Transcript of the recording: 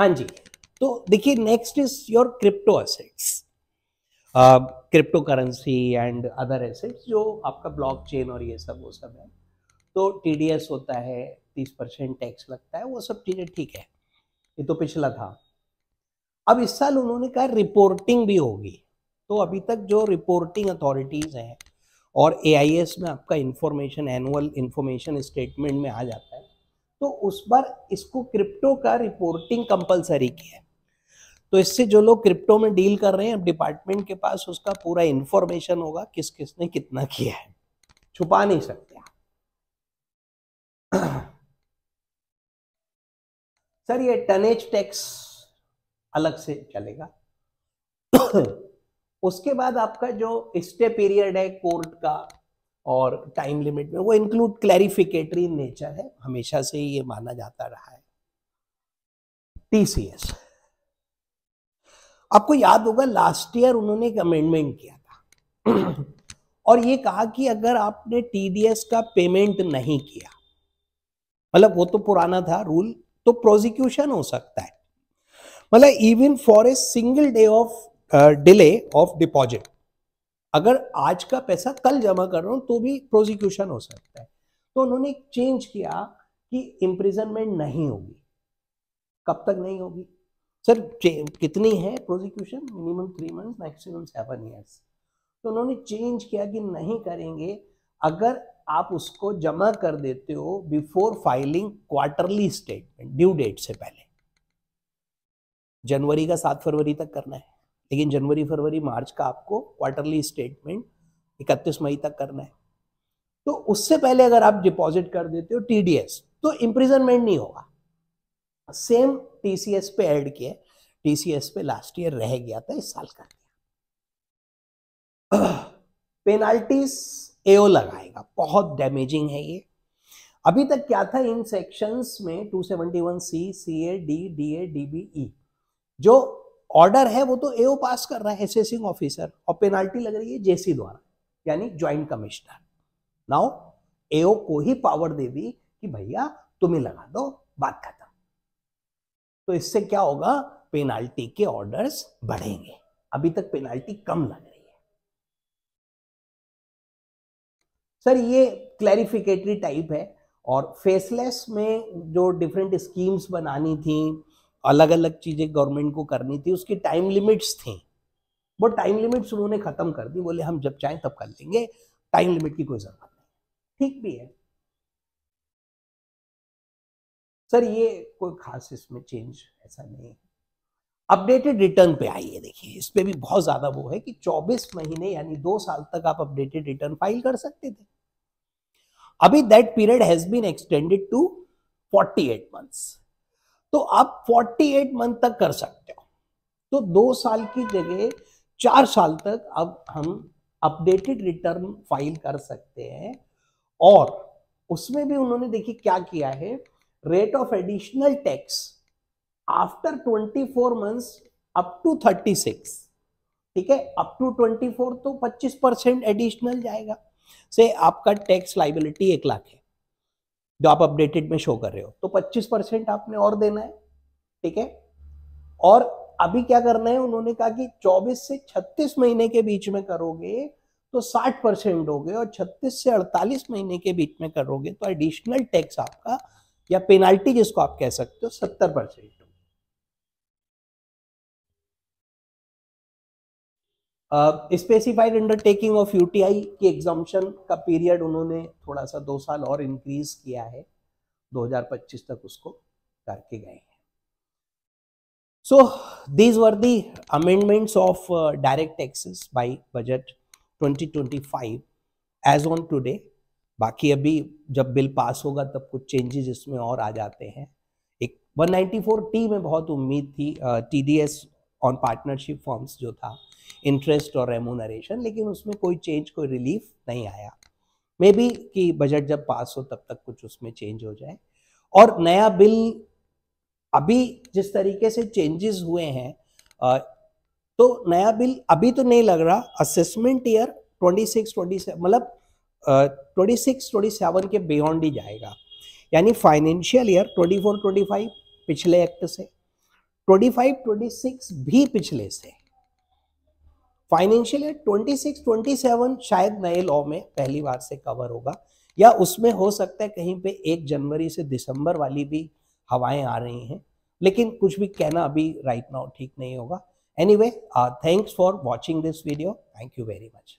हाँ जी, तो देखिए next is your crypto assets, crypto currency and other assets जो आपका ब्लॉकचेन और ये सब वो सब है। तो टीडीएस होता है, 30% टैक्स लगता है, वो सब चीज़ें ठीक है, ये तो पिछला था। अब इस साल उन्होंने कहा रिपोर्टिंग भी होगी, तो अभी तक जो रिपोर्टिंग अथॉरिटीज़ हैं और एआईएस में आपका इंफॉर्मेशन एनुअल इंफॉर्मेशन स्टेटमेंट में आ जाता है, तो उस बार इसको क्रिप्टो का रिपोर्टिंग कंपलसरी किया है। तो इससे जो लोग क्रिप्टो में डील कर रहे हैं डिपार्टमेंट के पास उसका पूरा इंफॉर्मेशन होगा, किस किसने कितना किया है, छुपा नहीं सकते सर ये टनेज टैक्स अलग से चलेगा उसके बाद आपका जो स्टे पीरियड है कोर्ट का और टाइम लिमिट में, वो इंक्लूड क्लैरिफिकेटरी नेचर है, हमेशा से ही ये माना जाता रहा है। टीसीएस, आपको याद होगा लास्ट ईयर उन्होंने एक अमेंडमेंट किया था और ये कहा कि अगर आपने टीडीएस का पेमेंट नहीं किया, मतलब वो तो पुराना था रूल, तो प्रोसिक्यूशन हो सकता है, मतलब even for a single day of delay of deposit, अगर आज का पैसा कल जमा कर रहा हूं तो भी प्रोसिक्यूशन हो सकता है। तो उन्होंने चेंज किया कि इम्प्रिजनमेंट नहीं होगी। कब तक नहीं होगी सर? कितनी है prosecution? Minimum 3 months, maximum 7 years. तो उन्होंने चेंज किया कि नहीं करेंगे अगर आप उसको जमा कर देते हो before filing quarterly statement, due date से पहले। जनवरी का 7 फरवरी तक करना है, लेकिन जनवरी फरवरी मार्च का आपको क्वार्टरली स्टेटमेंट 31 मई तक करना है। तो उससे पहले अगर आप डिपॉजिट कर देते हो टीडीएस तो इम्प्रिजनमेंट नहीं होगा। सेम टीसीएस पे ऐड किया, टीसीएस पे लास्ट ईयर रह गया था, इस साल कर दिया। पेनाल्टीज एओ लगाएगा, बहुत डैमेजिंग है ये। अभी तक क्या था इन सेक्शंस में 271C, CA, D, DA, DB, E, जो ऑर्डर है वो तो एओ पास कर रहा है, असेसिंग ऑफिसर, और पेनाल्टी लग रही है जेसी द्वारा, यानी ज्वाइंट कमिश्नर। नाउ एओ को ही पावर दे दी कि भैया तुम्हें लगा दो, बात खत्म। तो इससे क्या होगा, पेनाल्टी के ऑर्डर्स बढ़ेंगे, अभी तक पेनाल्टी कम लग रही है। सर ये क्लैरिफिकेटरी टाइप है, और फेसलेस में जो डिफरेंट स्कीम्स बनानी थी, अलग अलग चीजें गवर्नमेंट को करनी थी, उसकी टाइम लिमिट्स थी, वो टाइम लिमिट्स उन्होंने खत्म कर दी, बोले हम जब चाहें तब कर लेंगे, टाइम लिमिट की कोई जरूरत नहीं। ठीक भी है सर, ये कोई खास इसमें चेंज ऐसा नहीं है। अपडेटेड रिटर्न पे आइए, देखिए इस पे भी बहुत ज्यादा वो है कि 24 महीने यानी 2 साल तक आप अपडेटेड रिटर्न फाइल कर सकते थे। अभी that period has been extended to 48 months, तो आप 48 मंथ तक कर सकते हो। तो 2 साल की जगह 4 साल तक अब हम अपडेटेड रिटर्न फाइल कर सकते हैं। और उसमें भी उन्होंने देखिए क्या किया है, rate of additional tax after 24 months up to 36, ठीक है, अप टू 24 तो 25% एडिशनल जाएगा। से आपका टैक्स लाइबिलिटी 1 लाख है जो आप अपडेटेड में शो कर रहे हो, तो 25% आपने और देना है, ठीक है। और अभी क्या करना है, उन्होंने कहा कि 24 से 36 महीने के बीच में करोगे तो 60% होगे, और 36 से 48 महीने के बीच में करोगे तो एडिशनल टैक्स आपका, या पेनाल्टी जिसको आप कह सकते हो, 70%। स्पेसिफाइड अंडरटेकिंग ऑफ यूटीआई की एग्जाम्पशन का पीरियड उन्होंने थोड़ा सा 2 साल और इंक्रीज किया है, 2025 तक उसको करके गए हैं। So these were the amendments of direct taxes by budget 2025 as on today. बाकी अभी जब बिल पास होगा तब कुछ चेंजेस इसमें और आ जाते हैं। एक 194T में बहुत उम्मीद थी, TDS ऑन पार्टनरशिप फॉर्म्स जो था, इंटरेस्ट और रेमूनरेशन, लेकिन उसमें कोई चेंज, कोई रिलीफ नहीं आया। मे बी कि बजट जब पास हो तब तक कुछ उसमें चेंज हो जाए। और नया बिल अभी जिस तरीके से चेंजेस हुए हैं, तो नया बिल अभी तो नहीं लग रहा, असेसमेंट ईयर 26-27 मतलब 26-27 के बियॉन्ड ही जाएगा, यानी फाइनेंशियल ईयर 24-25 पिछले एक्ट से, 25, 26 भी पिछले से, फाइनेंशियल ईयर 26, 27 शायद नए लॉ में पहली बार से कवर होगा, या उसमें हो सकता है कहीं पे 1 जनवरी से दिसंबर वाली भी हवाएं आ रही हैं, लेकिन कुछ भी कहना अभी राइट नाउ ठीक नहीं होगा। Anyway, thanks for watching this video, thank you very much.